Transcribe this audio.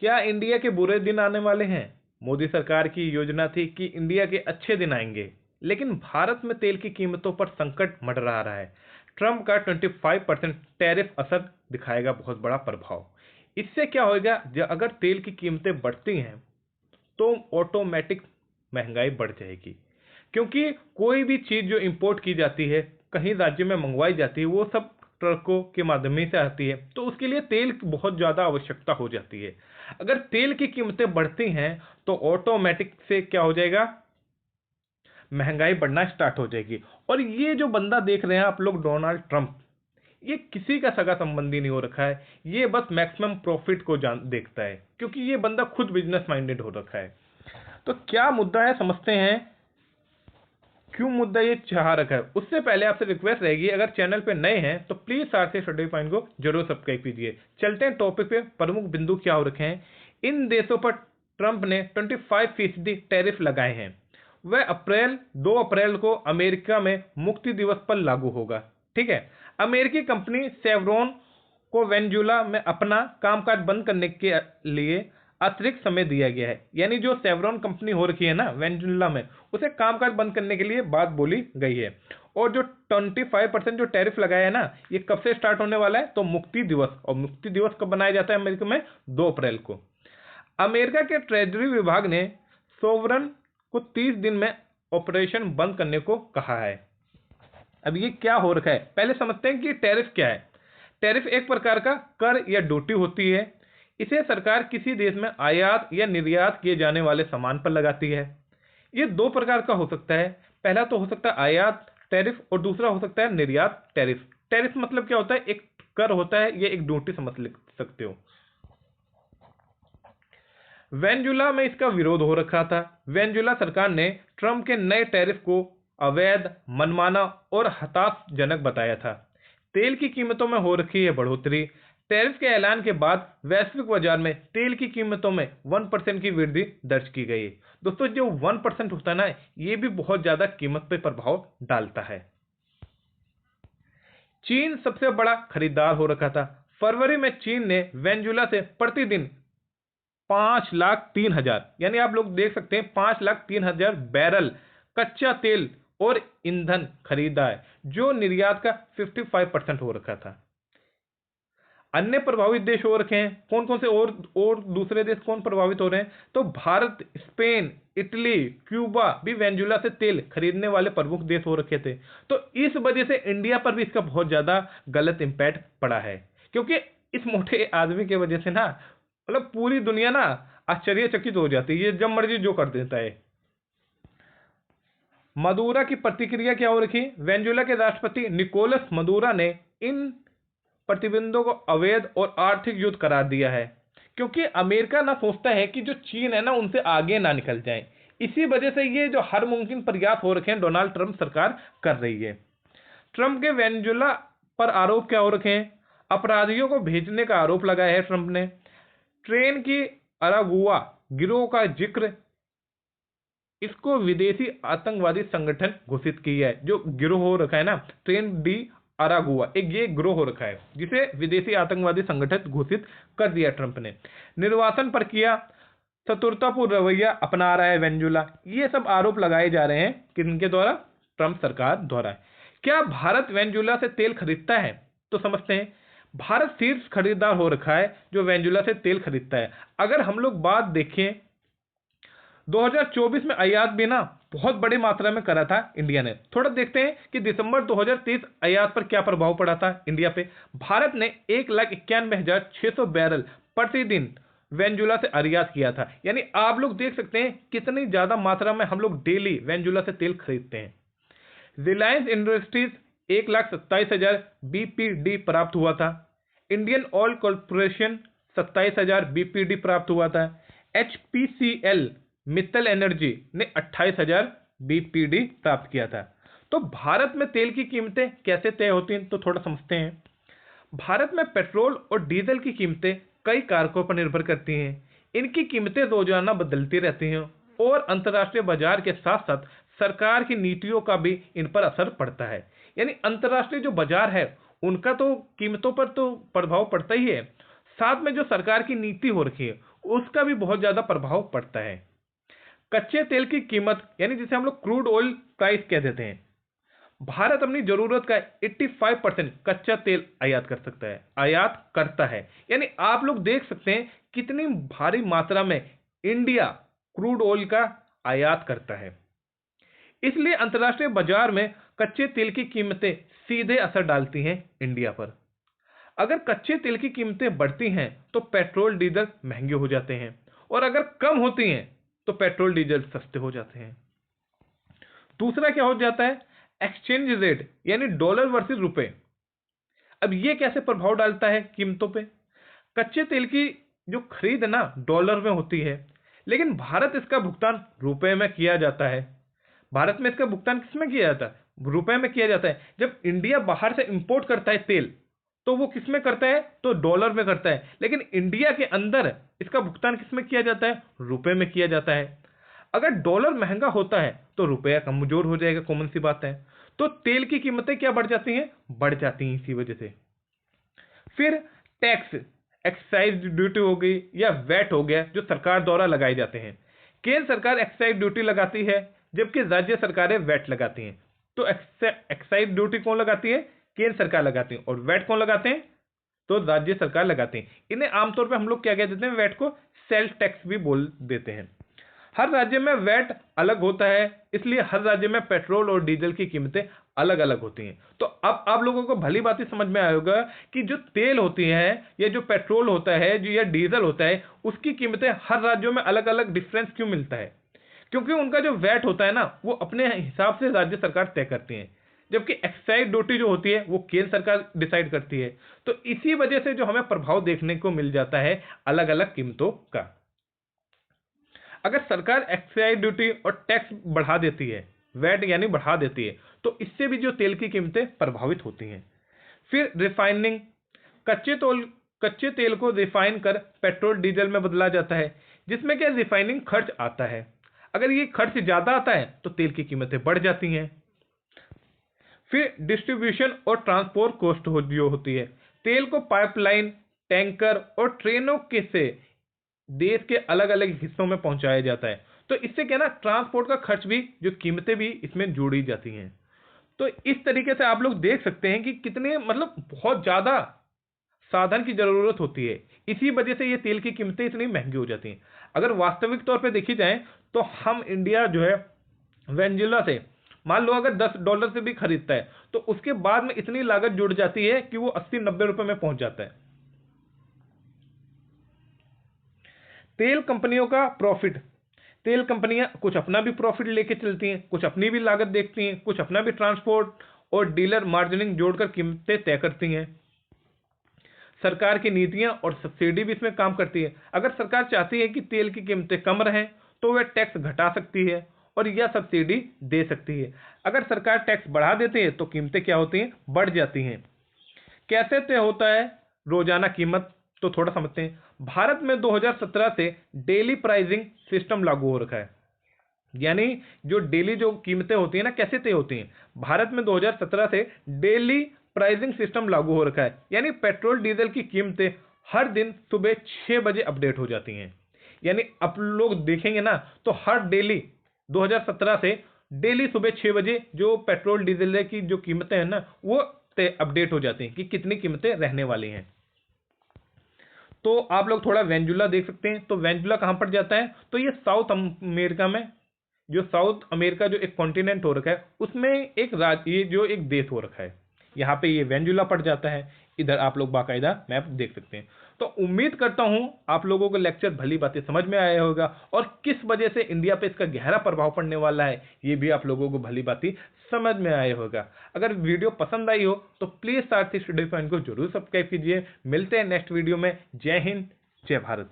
क्या इंडिया के बुरे दिन आने वाले हैं? मोदी सरकार की योजना थी कि इंडिया के अच्छे दिन आएंगे, लेकिन भारत में तेल की कीमतों पर संकट मंडरा रहा है। ट्रंप का 25% टैरिफ असर दिखाएगा बहुत बड़ा प्रभाव। इससे क्या होगा, अगर तेल की कीमतें बढ़ती हैं तो ऑटोमेटिक महंगाई बढ़ जाएगी, क्योंकि कोई भी चीज़ जो इंपोर्ट की जाती है, कहीं राज्य में मंगवाई जाती है, वो सब ट्रकों के माध्यम से आती है, तो उसके लिए तेल की बहुत ज़्यादा आवश्यकता हो जाती है। अगर तेल की कीमतें बढ़ती हैं तो ऑटोमेटिक से क्या हो जाएगा, महंगाई बढ़ना स्टार्ट हो जाएगी। और ये जो बंदा देख रहे हैं आप लोग, डोनाल्ड ट्रंप, ये किसी का सगा संबंधी नहीं हो रखा है। ये बस मैक्सिमम प्रॉफिट को जान देखता है, क्योंकि ये बंदा खुद बिजनेस माइंडेड हो रखा है। तो क्या मुद्दा है, समझते हैं क्यों मुद्दा ये चाह रखा है। उससे पहले आपसे रिक्वेस्ट रहेगी, अगर चैनल पे नए हैं तो प्लीज सारथी स्टडी पॉइंट को जरूर सब्सक्राइब कीजिए। चलते हैं टॉपिक पे। प्रमुख बिंदु क्या हो रखे हैं। इन देशों पर ट्रंप ने 25% टैरिफ लगाए हैं। वह 2 अप्रैल को अमेरिका में मुक्ति दिवस पर लागू होगा। ठीक है। अमेरिकी कंपनी सेवरॉन को वेनेजुएला में अपना कामकाज बंद करने के लिए अतिरिक्त समय दिया गया है। यानी जो सेवरॉन कंपनी हो रखी है ना वेनेजुएला में, उसे कामकाज बंद करने के लिए बात बोली गई है। और जो 25% जो टैरिफ लगाया है ना, ये कब से स्टार्ट होने वाला है, तो मुक्ति दिवस। और मुक्ति दिवस कब बनाया जाता है अमेरिका में? 2 अप्रैल को। अमेरिका के ट्रेजरी विभाग ने सोवरन को 30 दिन में ऑपरेशन बंद करने को कहा है। अब ये क्या हो रखा है, पहले समझते हैं कि टैरिफ क्या है। टैरिफ एक प्रकार का कर या ड्यूटी होती है। इसे सरकार किसी देश में आयात या निर्यात किए जाने वाले सामान पर लगाती है। ये 2 प्रकार का हो सकता है। पहला तो हो सकता है आयात टैरिफ, और दूसरा हो सकता है निर्यात टैरिफ। टैरिफ मतलब क्या होता है, एक कर होता है, ये एक ड्यूटी समझ सकते हो। वेनेजुएला में इसका विरोध हो रखा था। वेनेजुएला सरकार ने ट्रंप के नए टैरिफ को अवैध, मनमाना और हताशाजनक बताया था। तेल की कीमतों में हो रखी है बढ़ोतरी। टैरिफ के ऐलान के बाद वैश्विक बाजार में तेल की कीमतों में 1% की वृद्धि दर्ज की गई। दोस्तों, जो 1% होता है ना, ये भी बहुत ज्यादा कीमत पर प्रभाव डालता है। चीन सबसे बड़ा खरीदार हो रखा था। फरवरी में चीन ने वेनेजुएला से प्रतिदिन 5,03,000, यानी आप लोग देख सकते हैं 5,03,000 बैरल कच्चा तेल और ईंधन खरीदा है, जो निर्यात का 55% हो रखा था। अन्य प्रभावित देश हो रखे हैं कौन कौन से, और दूसरे देश कौन प्रभावित हो रहे हैं, तो भारत, स्पेन, इटली, क्यूबा भी वेनेजुएला से तेल खरीदने वाले प्रमुख देश हो रखे थे। तो इस वजह से इंडिया पर भी इसका बहुत ज्यादा गलत इंपैक्ट पड़ा है, क्योंकि इस मोटे आदमी की वजह से ना, मतलब पूरी दुनिया ना आश्चर्यचकित हो जाती है, ये जब मर्जी जो कर देता है। मदुरा की प्रतिक्रिया क्या हो रखी। वेनेजुएला के राष्ट्रपति निकोलस मदुरा ने इन प्रतिबंधों को अवैध और आर्थिक युद्ध करार दिया है, क्योंकि अमेरिका ना सोचता है कि जो चीन है ना, उनसे आगे ना निकल जाए। इसी वजह से ये जो हर मुमकिन प्रयास हो रखे हैं डोनाल्ड ट्रंप सरकार कर रही है। ट्रंप के वेनेजुएला पर आरोप क्या हो रखे हैं, अपराधियों को भेजने का आरोप लगाया है ट्रंप ने। ट्रेन की अरागुआ गिरोह का जिक्र, इसको विदेशी आतंकवादी संगठन घोषित किया है। जो गिरोह हो रखा है ना, ट्रेन डी अरागुआ, एक ये गिरोह हो रखा है, जिसे विदेशी आतंकवादी संगठन घोषित कर दिया ट्रंप ने। निर्वासन प्रक्रिया चतुरतापूर्ण रवैया अपना रहा है वेनेजुएला। ये सब आरोप लगाए जा रहे हैं किनके द्वारा, ट्रंप सरकार द्वारा। क्या भारत वेनेजुएला से तेल खरीदता है, तो समझते हैं। भारत शीर्ष खरीदार हो रखा है जो वेनेजुएला से तेल खरीदता है। अगर हम लोग बात देखें, 2024 में आयात भी ना बहुत बड़ी मात्रा में करा था इंडिया ने। थोड़ा देखते हैं कि दिसंबर 2023 आयात पर क्या प्रभाव पड़ा था इंडिया पे। भारत ने 1,91,600 बैरल प्रतिदिन वेनेजुएला से आयात किया था। यानी आप लोग देख सकते हैं कितनी ज्यादा मात्रा में हम लोग डेली वेनेजुएला से तेल खरीदते हैं। रिलायंस इंडस्ट्रीज 1,27,000 बीपीडी प्राप्त हुआ था। इंडियन ऑयल कॉर्पोरेशन 27,000 बीपीडी प्राप्त हुआ था। एचपीसीएल मित्तल एनर्जी ने 28,000 बीपीडी प्राप्त किया था। तो भारत में तेल की कीमतें कैसे तय होती हैं, तो थोड़ा समझते हैं। भारत में पेट्रोल और डीजल की कीमतें कई कारकों पर निर्भर करती हैं। इनकी कीमतें रोजाना बदलती रहती हैं, और अंतर्राष्ट्रीय बाजार के साथ साथ सरकार की नीतियों का भी इन पर असर पड़ता है। यानी अंतर्राष्ट्रीय जो बाजार है, उनका तो कीमतों पर तो प्रभाव पड़ता ही है, साथ में जो सरकार की नीति हो रखी है उसका भी बहुत ज्यादा प्रभाव पड़ता है। कच्चे तेल की कीमत यानी जिसे हम लोग क्रूड ऑयल प्राइस कह देते हैं, भारत अपनी जरूरत का 85% कच्चा तेल आयात कर सकता है, आयात करता है। यानी आप लोग देख सकते हैं कितनी भारी मात्रा में इंडिया क्रूड ऑयल का आयात करता है। इसलिए अंतर्राष्ट्रीय बाजार में कच्चे तेल की कीमतें सीधे असर डालती हैं इंडिया पर। अगर कच्चे तेल की कीमतें बढ़ती हैं तो पेट्रोल डीजल महंगे हो जाते हैं, और अगर कम होती हैं तो पेट्रोल डीजल सस्ते हो जाते हैं। दूसरा क्या हो जाता है, एक्सचेंज रेट यानी डॉलर वर्सेस रुपए। अब ये कैसे प्रभाव डालता है कीमतों पे? कच्चे तेल की जो खरीद ना डॉलर में होती है, लेकिन भारत इसका भुगतान रुपए में किया जाता है। भारत में इसका भुगतान किस में किया जाता है? रुपए में किया जाता है। जब इंडिया बाहर से इंपोर्ट करता है तेल, तो वो किस में करता है? तो डॉलर में करता है। लेकिन इंडिया के अंदर इसका भुगतान किस में किया जाता है? रुपए में किया जाता है। अगर डॉलर महंगा होता है तो रुपया कमजोर हो जाएगा, कॉमन सी बात है। तो तेल की कीमतें क्या बढ़ जाती हैं? बढ़ जाती हैं इसी वजह से। फिर टैक्स, एक्साइज ड्यूटी हो गई या वैट हो गया, जो सरकार द्वारा लगाए जाते हैं। केंद्र सरकार एक्साइज ड्यूटी लगाती है, जबकि राज्य सरकारें वैट लगाती हैं। तो एक्साइज ड्यूटी कौन लगाती है? केंद्र सरकार लगाती है। और वैट कौन लगाते हैं? तो राज्य सरकार लगाते हैं। इन्हें आमतौर पर हम लोग क्या कह देते हैं? वैट को सेल्स टैक्स भी बोल देते हैं। हर राज्य में वैट अलग होता है, इसलिए हर राज्य में पेट्रोल और डीजल की कीमतें अलग अलग होती हैं। तो अब आप लोगों को भली बात ही समझ में आया होगा कि जो तेल होती है या जो पेट्रोल होता है जो या डीजल होता है, उसकी कीमतें हर राज्यों में अलग अलग डिफरेंस क्यों मिलता है? क्योंकि उनका जो वैट होता है ना, वो अपने हिसाब से राज्य सरकार तय करती है, जबकि एक्साइज ड्यूटी जो होती है वो केंद्र सरकार डिसाइड करती है। तो इसी वजह से जो हमें प्रभाव देखने को मिल जाता है अलग अलग कीमतों का। अगर सरकार एक्साइज ड्यूटी और टैक्स बढ़ा देती है, वैट यानी बढ़ा देती है, तो इससे भी जो तेल की कीमतें प्रभावित होती हैं। फिर रिफाइनिंग, कच्चे तेल को रिफाइन कर पेट्रोल डीजल में बदला जाता है, जिसमें क्या रिफाइनिंग खर्च आता है। अगर ये खर्च ज्यादा आता है तो तेल की कीमतें बढ़ जाती हैं। फिर डिस्ट्रीब्यूशन और ट्रांसपोर्ट कॉस्ट जो होती है, तेल को पाइपलाइन, टैंकर और ट्रेनों के से देश के अलग अलग हिस्सों में पहुंचाया जाता है। तो इससे क्या ना, ट्रांसपोर्ट का खर्च भी, जो कीमतें भी इसमें जोड़ी जाती हैं। तो इस तरीके से आप लोग देख सकते हैं कि कितने मतलब बहुत ज्यादा साधन की जरूरत होती है। इसी वजह से ये तेल की कीमतें इतनी महंगी हो जाती हैं। अगर वास्तविक तौर पे देखी जाए तो हम इंडिया जो है वेनेजुएला से मान लो अगर $10 से भी खरीदता है, तो उसके बाद में इतनी लागत जुड़ जाती है कि वो 80-90 रुपए में पहुंच जाता है। तेल कंपनियों का प्रॉफिट, तेल कंपनियां कुछ अपना भी प्रॉफिट लेके चलती हैं, कुछ अपनी भी लागत देखती हैं, कुछ अपना भी ट्रांसपोर्ट और डीलर मार्जिनिंग जोड़कर कीमतें तय करती हैं। सरकार की नीतियां और सब्सिडी भी इसमें काम करती है। अगर सरकार चाहती है कि तेल की कीमतें कम रहें, तो वह टैक्स घटा सकती है और यह सब्सिडी दे सकती है। अगर सरकार टैक्स बढ़ा देती है तो कीमतें क्या होती हैं? बढ़ जाती हैं। कैसे तय होता है रोजाना कीमत? तो थोड़ा समझते हैं। भारत में 2017 से डेली प्राइसिंग सिस्टम लागू हो रखा है। यानी जो डेली जो कीमतें होती है ना, कैसे तय होती हैं? भारत में 2017 से डेली प्राइसिंग सिस्टम लागू हो रखा है। यानी पेट्रोल डीजल की कीमतें हर दिन सुबह 6 बजे अपडेट हो जाती हैं। यानी आप लोग देखेंगे ना, तो हर डेली 2017 से डेली सुबह 6 बजे जो पेट्रोल डीजल की जो कीमतें हैं ना, वो अपडेट हो जाती हैं कि कितनी कीमतें रहने वाली हैं। तो आप लोग थोड़ा वेनेजुएला देख सकते हैं। तो वेनेजुएला कहां पर जाता है? तो ये साउथ अमेरिका में, जो साउथ अमेरिका जो एक कॉन्टिनेंट हो रखा है, उसमें एक राज्य, ये जो एक देश हो रखा है, यहाँ पे ये वेनेजुएला पड़ जाता है। इधर आप लोग बाकायदा मैप देख सकते हैं। तो उम्मीद करता हूं आप लोगों को लेक्चर भली बातें समझ में आया होगा, और किस वजह से इंडिया पे इसका गहरा प्रभाव पड़ने वाला है ये भी आप लोगों को भली बातें समझ में आया होगा। अगर वीडियो पसंद आई हो तो प्लीज सारथी स्टडी पॉइंट को जरूर सब्सक्राइब कीजिए। मिलते हैं नेक्स्ट वीडियो में। जय हिंद, जय भारत।